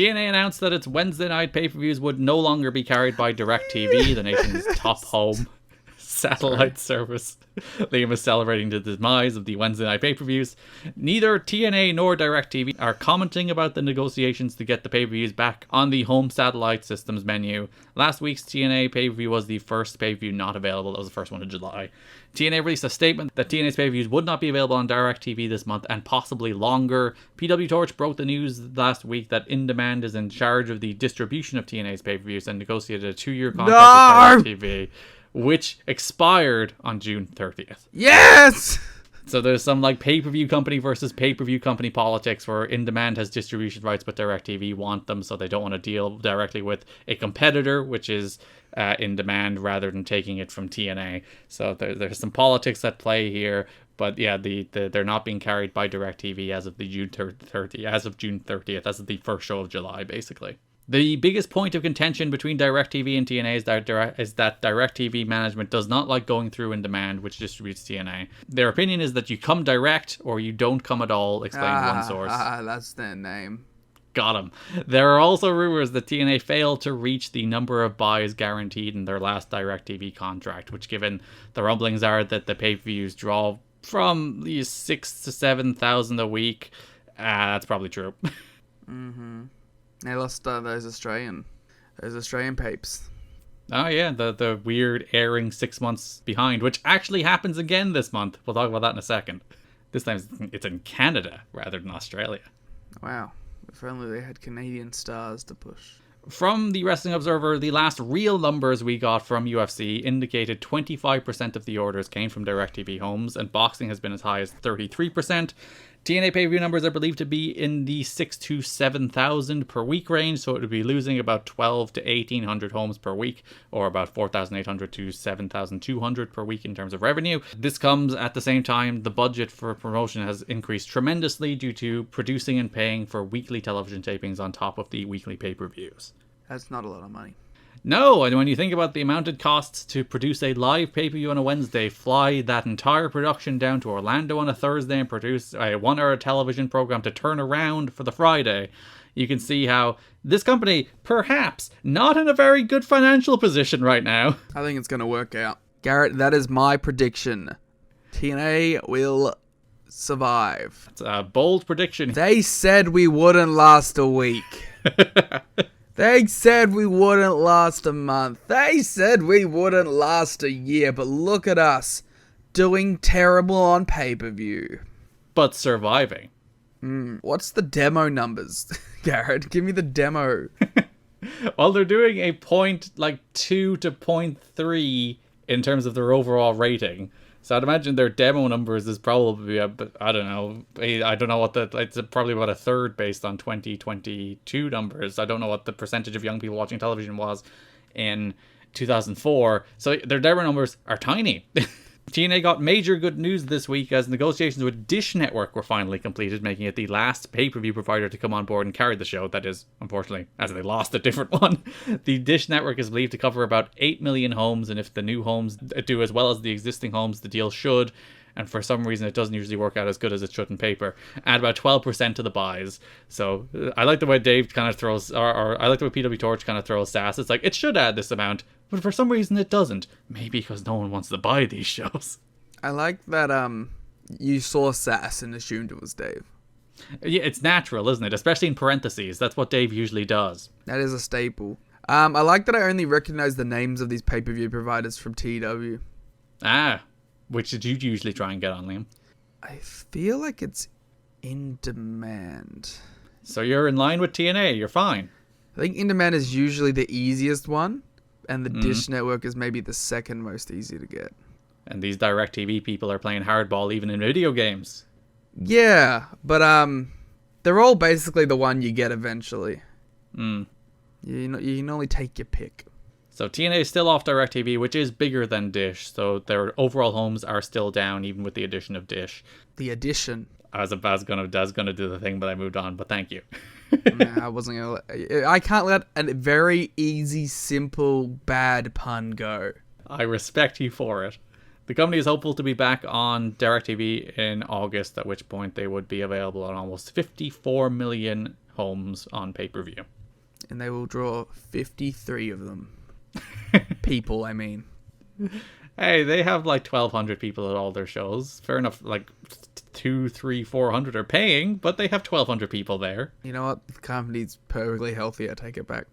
TNA announced that its Wednesday night pay-per-views would no longer be carried by DirecTV, the nation's top home satellite service. Liam is celebrating the demise of the Wednesday night pay-per-views. Neither TNA nor DirecTV are commenting about the negotiations to get the pay-per-views back on the home satellite systems menu. Last week's TNA pay-per-view was the first pay-per-view not available. That was the first one in July. TNA released a statement that TNA's pay-per-views would not be available on DirecTV this month and possibly longer. PW Torch broke the news last week that In Demand is in charge of the distribution of TNA's pay-per-views and negotiated a 2-year contract with DirecTV, which expired on June 30th. Yes! So there's some like pay-per-view company versus pay-per-view company politics where In Demand has distribution rights but DirecTV want them, so they don't want to deal directly with a competitor, which is In Demand, rather than taking it from TNA. So there's some politics at play here. But yeah, they're not being carried by DirecTV as of the June 30th, as of the first show of July, basically. The biggest point of contention between DirecTV and TNA is that DirecTV management does not like going through In Demand, which distributes TNA. Their opinion is that you come direct or you don't come at all, explains one source. That's their name. Got him. There are also rumors that TNA failed to reach the number of buys guaranteed in their last DirecTV contract, which, given the rumblings are that the pay-per-views draw from these 6,000 to 7,000 a week, that's probably true. Mm-hmm. They lost those Australian papes. Oh yeah, the weird airing 6 months behind, which actually happens again this month. We'll talk about that in a second. This time it's in Canada rather than Australia. Wow. If only they had Canadian stars to push. From the Wrestling Observer, the last real numbers we got from UFC indicated 25% of the orders came from DirecTV homes, and boxing has been as high as 33%. TNA pay-per-view numbers are believed to be in the 6,000 to 7,000 per week range, so it would be losing about 12 to 1,800 homes per week, or about 4,800 to 7,200 per week in terms of revenue. This comes at the same time the budget for promotion has increased tremendously due to producing and paying for weekly television tapings on top of the weekly pay-per-views. That's not a lot of money. No, and when you think about the amount it costs to produce a live pay-per-view on a Wednesday, fly that entire production down to Orlando on a Thursday and produce a 1-hour television program to turn around for the Friday, you can see how this company, perhaps, not in a very good financial position right now. I think it's going to work out. Garrett, that is my prediction. TNA will survive. It's a bold prediction. They said we wouldn't last a week. They said we wouldn't last a month. They said we wouldn't last a year. But look at us, doing terrible on pay-per-view. But surviving. What's the demo numbers, Garrett? Give me the demo. Well, they're doing a 2 to 0.3 in terms of their overall rating. So I'd imagine their demo numbers is probably, I don't know what it's probably about a third based on 2022 numbers. I don't know what the percentage of young people watching television was in 2004. So their demo numbers are tiny. TNA got major good news this week as negotiations with Dish Network were finally completed, making it the last pay-per-view provider to come on board and carry the show. That is, unfortunately, as they lost a different one. The Dish Network is believed to cover about 8 million homes, and if the new homes do as well as the existing homes, the deal should, and for some reason it doesn't usually work out as good as it should in paper, add about 12% to the buys. So I like the way Dave kind of throws, or I like the way PW Torch kind of throws sass. It's like, it should add this amount, but for some reason it doesn't. Maybe because no one wants to buy these shows. I like that you saw sass and assumed it was Dave. Yeah, it's natural, isn't it? Especially in parentheses. That's what Dave usually does. That is a staple. I like that I only recognize the names of these pay-per-view providers from TW. Which did you usually try and get on, Liam? I feel like it's In Demand. So you're in line with TNA. You're fine. I think In Demand is usually the easiest one, and the Dish Network is maybe the second most easy to get. And these DirecTV people are playing hardball even in video games. Yeah, but they're all basically the one you get eventually. You can only take your pick. So TNA is still off DirecTV, which is bigger than Dish, so their overall homes are still down, even with the addition of Dish. The addition. I was gonna do the thing, but I moved on. But thank you. Nah, I wasn't gonna. I can't let a very easy, simple, bad pun go. I respect you for it. The company is hopeful to be back on DirecTV in August, at which point they would be available on almost 54 million homes on pay-per-view. And they will draw 53 of them. People, I mean. Hey, they have like 1,200 people at all their shows. Fair enough, like 200, 300, 400 are paying, but they have 1,200 people there. You know what? The company's perfectly healthy. I take it back.